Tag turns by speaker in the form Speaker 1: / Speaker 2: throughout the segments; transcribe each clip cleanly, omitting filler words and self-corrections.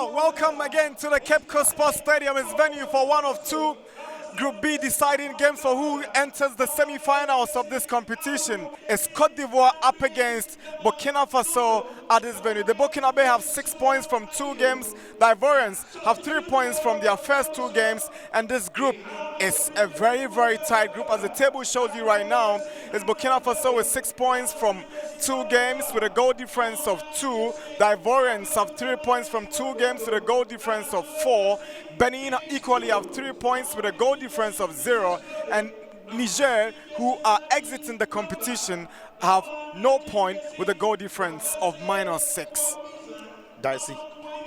Speaker 1: Hello, welcome again to the Cape Coast Sports Stadium. It's venue for one of two Group B deciding games for who enters the semi-finals of this competition. It's Cote d'Ivoire up against Burkina Faso at this venue. The Burkina Faso have 6 points from 2 games. The Ivorians have 3 points from their first 2 games. And this group is a very, very tight group. As the table shows you right now, it's Burkina Faso with 6 points from 2 games with a goal difference of 2. The Ivorians have 3 points from 2 games with a goal difference of 4. Benin equally have 3 points with a goal difference of 0. And Niger, who are exiting the competition, have no point with a goal difference of -6.
Speaker 2: Dicey,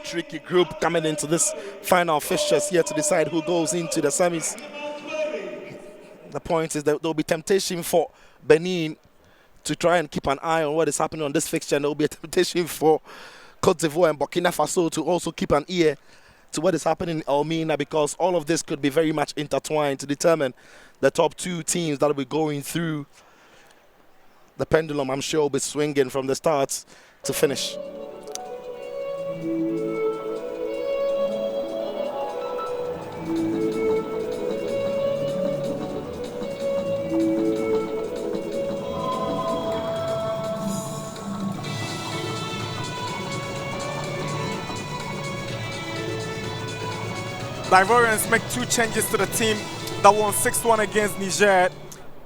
Speaker 2: tricky group coming into this final fixtures here to decide who goes into the semis. The point is that there will be temptation for Benin to try and keep an eye on what is happening on this fixture, and there will be a temptation for Cote d'Ivoire and Burkina Faso to also keep an ear to what is happening in Elmina, because all of this could be very much intertwined to determine the top 2 teams that will be going through. The pendulum, I'm sure, will be swinging from the start to finish.
Speaker 1: The Ivorians make 2 changes to the team that won 6-1 against Niger.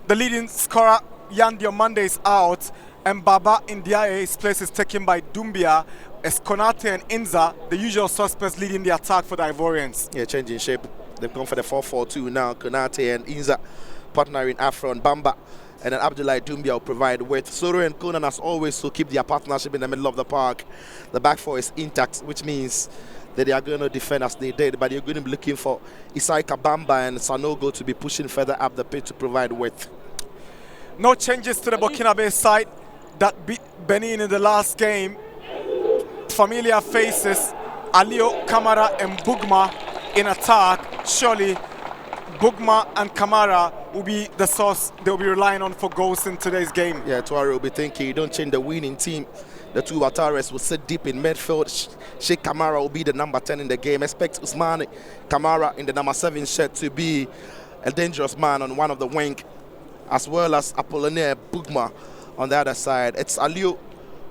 Speaker 1: The leading scorer, Yan Diomande, is out, and Baba Ndiaye's place is taken by Doumbia, as Conate and Inza, the usual suspects, leading the attack for the Ivorians.
Speaker 2: Yeah, changing shape. They've gone for the 4-4-2 now. Conate and Inza partnering Afro and Bamba. And then Abdoulaye Doumbia will provide with Soro and Conan, as always, to keep their partnership in the middle of the park. The back four is intact, which means that they are going to defend as they did, but you're going to be looking for Isai Kabamba and Sanogo to be pushing further up the pitch to provide width.
Speaker 1: No changes to the Burkina Faso side that beat Benin in the last game. Familiar faces, Alio, Kamara and Bugma in attack. Surely Bugma and Kamara will be the source they'll be relying on for goals in today's game.
Speaker 2: Yeah, Tuare will be thinking, you don't change the winning team. The 2 Atares will sit deep in midfield. Sheikh Kamara will be the number 10 in the game. Expect Usmane Kamara in the number 7 shirt to be a dangerous man on one of the wing, as well as Apollinaire Bugma on the other side. It's Aliou,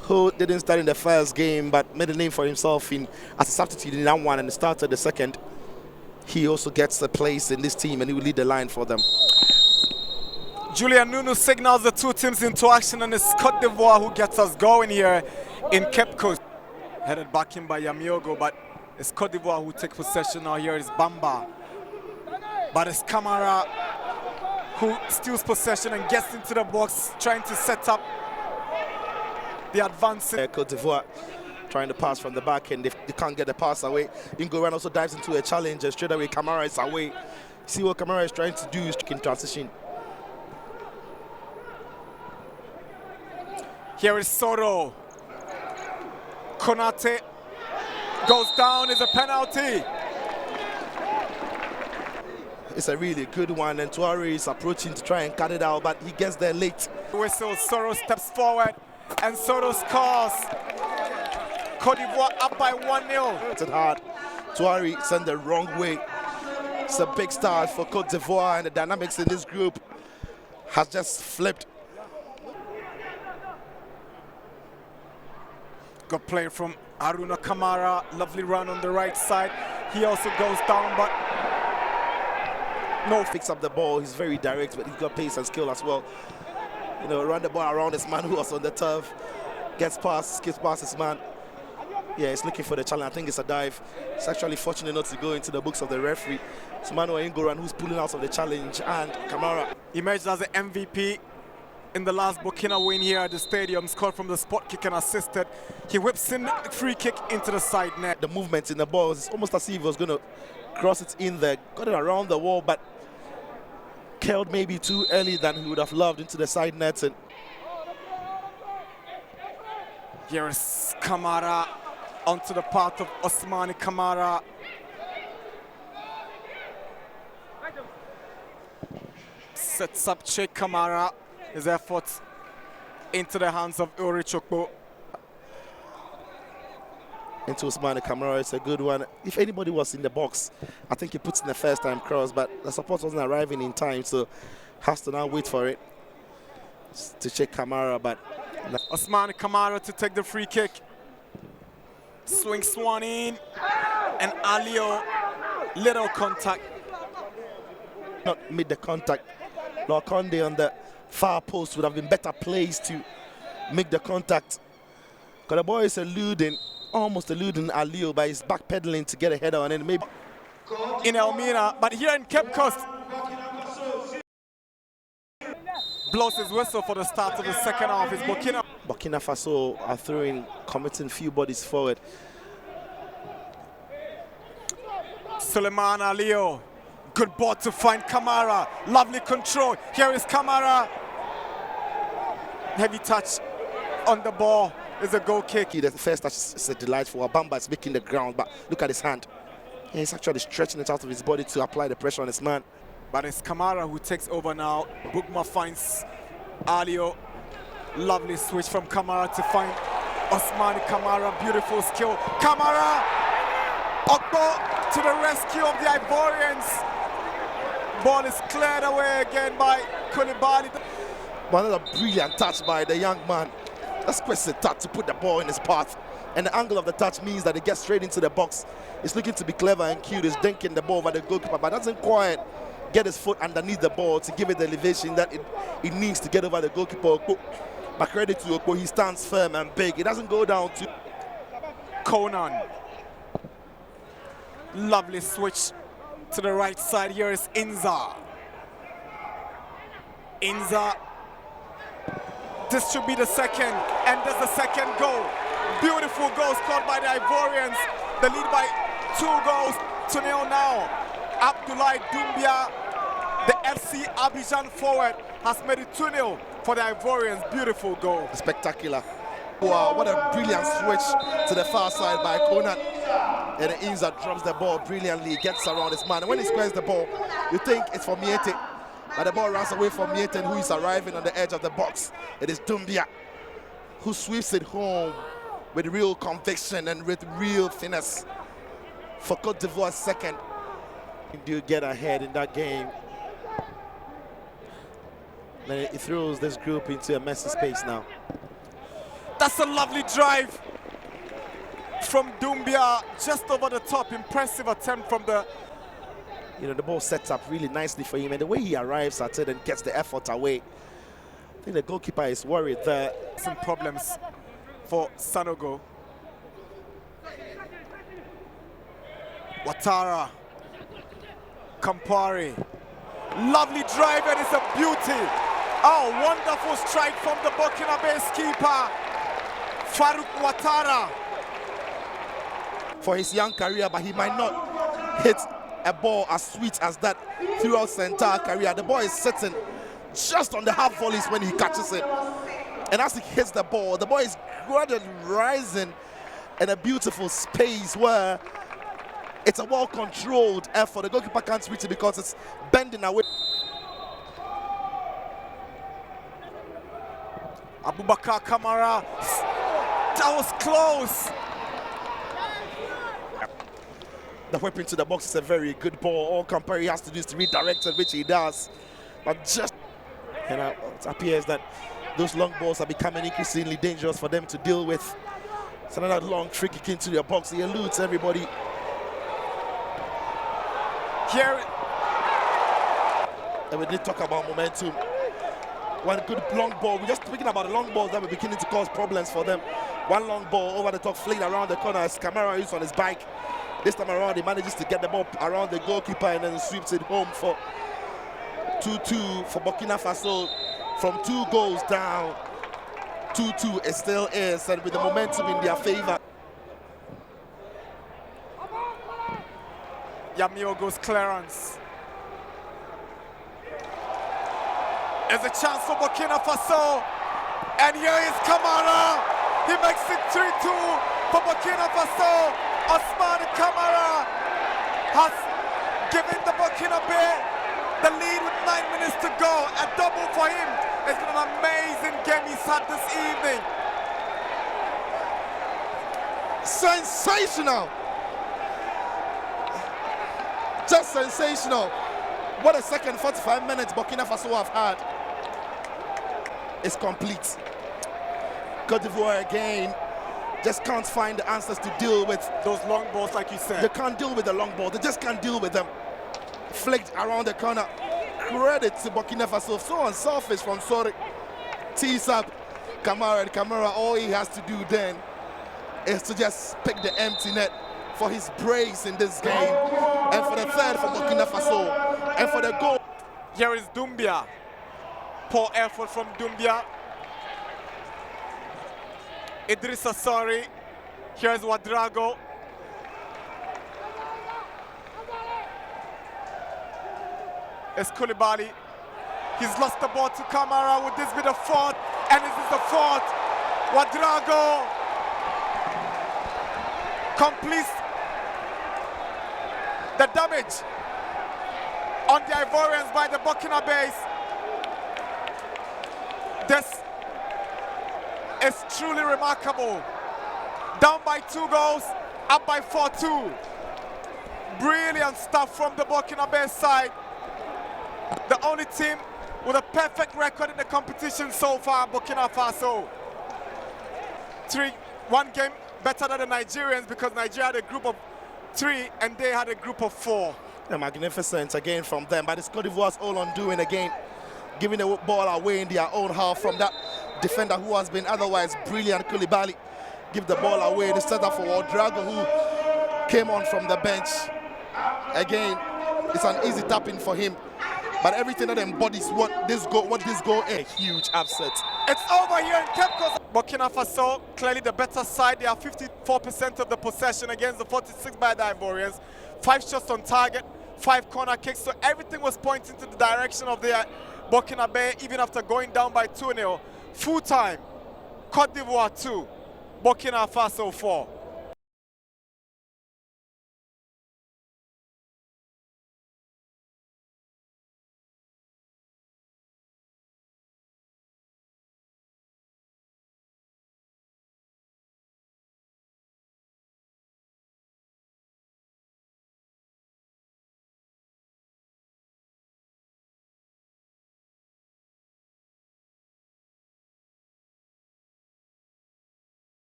Speaker 2: who didn't start in the first game but made a name for himself as a substitute in that one and started the second. He also gets a place in this team and he will lead the line for them.
Speaker 1: Julian Nunu signals the 2 teams into action, and it's Cote d'Ivoire who gets us going here in Cape Coast. Headed back in by Yamiogo, but it's Cote d'Ivoire who take possession now. Here is Bamba. But it's Kamara who steals possession and gets into the box, trying to set up the advancing.
Speaker 2: Cote d'Ivoire trying to pass from the back, and they can't get the pass away. Ingoran also dives into a challenge, and straight away Kamara is away. See what Kamara is trying to do is in transition.
Speaker 1: Here is Soro. Konate goes down, is a penalty.
Speaker 2: It's a really good one, and Tuare is approaching to try and cut it out, but he gets there late.
Speaker 1: Whistle, Soro steps forward, and Soro scores. Cote d'Ivoire up by 1-0.
Speaker 2: It's hard. Tuare sent the wrong way. It's a big start for Cote d'Ivoire, and the dynamics in this group has just flipped.
Speaker 1: Good play from Aruna Kamara. Lovely run on the right side. He also goes down, but
Speaker 2: no, picks up the ball. He's very direct, but he's got pace and skill as well. You know, run the ball around this man who was on the turf. Gets past his man. Yeah, he's looking for the challenge. I think it's a dive. It's actually fortunate not to go into the books of the referee. It's Manuel Ingoran who's pulling out of the challenge, and Kamara
Speaker 1: emerged as the MVP in the last Burkina win here at the stadium. Scored from the spot kick and assisted. He whips in the free kick into the side net.
Speaker 2: The movement in the ball is almost as if he was going to cross it in there. Got it around the wall, but curled maybe too early than he would have loved into the side net. And
Speaker 1: here is Kamara onto the path of Osmani Kamara. Sets up Sheikh Kamara. His efforts into the hands of Uri Chokbo.
Speaker 2: into Ousmane Camara. It's a good one. If anybody was in the box, I think he puts in the first time cross, but the support wasn't arriving in time, so has to now wait for it to check Camara. But
Speaker 1: Ousmane Camara to take the free kick. Swings one in, and Alio, little contact.
Speaker 2: Not made the contact. Lokonde on the far post would have been better placed to make the contact. Because the boy is almost eluding Alio by his backpedaling to get a header on it. Maybe
Speaker 1: in Elmina, but here in Cape Coast, blows his whistle for the start of the second half. Is Burkina
Speaker 2: Faso are committing few bodies forward.
Speaker 1: Suleiman Alio, good ball to find Camara. Lovely control. Here is Camara. Heavy touch on the ball. Is a goal kick.
Speaker 2: The first touch is a delightful. Abamba is making the ground, but look at his hand. He's actually stretching it out of his body to apply the pressure on his man.
Speaker 1: But it's Camara who takes over now. Bugma finds Alio. Lovely switch from Camara to find Ousmane Camara. Beautiful skill. Camara! Okbo to the rescue of the Ivorians. Ball is cleared away again by Koulibaly.
Speaker 2: Another brilliant touch by the young man. That's quite a touch to put the ball in his path. And the angle of the touch means that it gets straight into the box. It's looking to be clever and cute. He's dinking the ball over the goalkeeper, but doesn't quite get his foot underneath the ball to give it the elevation that it needs to get over the goalkeeper. But credit to Okpo, he stands firm and big. It doesn't go down to
Speaker 1: Conan. Lovely switch to the right side. Here is Inza. Inza. This should be the second, and there's the second goal. Beautiful goal scored by the Ivorians. The lead by 2-0 now. Abdoulaye Doumbia, the FC Abidjan forward, has made it 2-0 for the Ivorians. Beautiful goal.
Speaker 2: Spectacular. Wow, what a brilliant switch to the far side by Conan. And Inza drops the ball brilliantly, gets around his man. And when he squares the ball, you think it's for Miete. But the ball runs away from Miete, who is arriving on the edge of the box. It is Doumbia who sweeps it home with real conviction and with real finesse for Cote d'Ivoire's second. Do you get ahead in that game? Then it throws this group into a messy space now.
Speaker 1: That's a lovely drive from Doumbia, just over the top. Impressive attempt from the...
Speaker 2: The ball sets up really nicely for him, and the way he arrives at it and gets the effort away, I think the goalkeeper is worried there.
Speaker 1: Some problems for Sanogo. Ouattara. Campari. Lovely drive, and it's a beauty. Oh, wonderful strike from the Burkina Faso keeper, Farouk Ouattara.
Speaker 2: For his young career, but he might not hit a ball as sweet as that throughout his entire career. The ball is sitting just on the half volleys when he catches it. And as he hits the ball is gradually rising in a beautiful space where it's a well-controlled effort. The goalkeeper can't reach it because it's bending away.
Speaker 1: Abubakar Kamara, that was close.
Speaker 2: The whip into the box is a very good ball. All Campari has to do is to redirect it, which he does. But just, it appears that those long balls are becoming increasingly dangerous for them to deal with. It's another long free kick into the box. He eludes everybody.
Speaker 1: Here,
Speaker 2: and we did talk about momentum. One good long ball. We're just speaking about the long balls that were beginning to cause problems for them. One long ball over the top, flicked around the corner as Camara is on his bike. This time around, he manages to get the ball around the goalkeeper and then sweeps it home for 2-2 for Burkina Faso. From 2 goals down, 2-2 it still is, and with the momentum in their favor.
Speaker 1: Yamiogo's clearance. There's a chance for Burkina Faso, and here is Camara. He makes it 3-2 for Burkina Faso. Ousmane Camara has given the Burkina Faso the lead with 9 minutes to go. A double for him. It's been an amazing game he's had this evening.
Speaker 2: Sensational. Just sensational. What a second 45 minutes Burkina Faso have had. It's complete. Cote d'Ivoire again just can't find the answers to deal with
Speaker 1: those long balls, like you said.
Speaker 2: They can't deal with the long ball. They just can't deal with them. Flicked around the corner. Credit to Burkina Faso. So unselfish from Sorry. Tees up Kamara, and Kamara, all he has to do then is to just pick the empty net for his brace in this game, and for the third for Burkina Faso, and for the goal.
Speaker 1: Here is Doumbia. Poor effort from Doumbia. Idrissa Sorry. Here's Wadrago. It's Koulibaly. He's lost the ball to Kamara. Would this be the fourth? And this is the fourth. Wadrago completes the damage on the Ivorians by the Burkina base. This is truly remarkable. Down by 2 goals, up by 4-2. Brilliant stuff from the Burkina base side. The only team with a perfect record in the competition so far, Burkina Faso. 1 game better than the Nigerians, because Nigeria had a group of 3 and they had a group of 4.
Speaker 2: The magnificent again from them, but it's Cote d'Ivoire's all undoing again, giving the ball away in their own half from that defender who has been otherwise brilliant. Koulibaly give the ball away instead of for Wadrago, who came on from the bench. Again, it's an easy tapping for him, but everything that embodies what this goal is. A huge upset.
Speaker 1: It's over here in Cape Coast. Burkina Faso, clearly the better side. They have 54% of the possession against the 46 by the Ivorians. 5 shots on target, 5 corner kicks. So everything was pointing to the direction of the Burkina Bay, even after going down by 2-0. Full time, Cote d'Ivoire 2, Burkina Faso 4.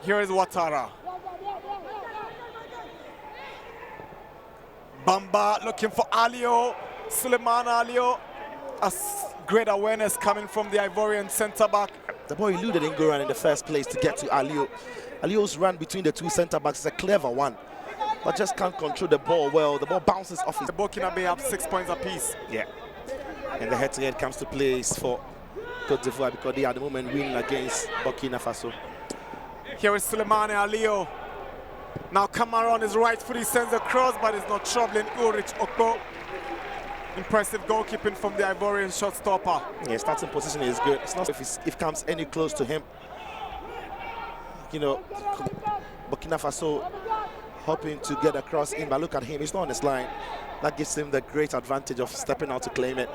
Speaker 1: Here is Ouattara. Bamba looking for Alio. Suleiman Alio. A great awareness coming from the Ivorian centre-back.
Speaker 2: The boy eluded Ngoran in the first place to get to Alio. Alio's run between the two centre-backs is a clever one, but just can't control the ball well. The ball bounces off his...
Speaker 1: The Burkina Faso have 6 points apiece.
Speaker 2: Yeah. And the head-to-head comes to place for Cote d'Ivoire because they are at the moment winning against Burkina Faso.
Speaker 1: Here is Sulemane Alio. Now Cameron is right foot, he sends a cross, but it's not troubling Ulrich Okpo. Impressive goalkeeping from the Ivorian shot stopper.
Speaker 2: Yeah, starting position is good. It's not if it comes any close to him. You know, Burkina Faso hoping to get across in, but look at him, he's not on his line. That gives him the great advantage of stepping out to claim it.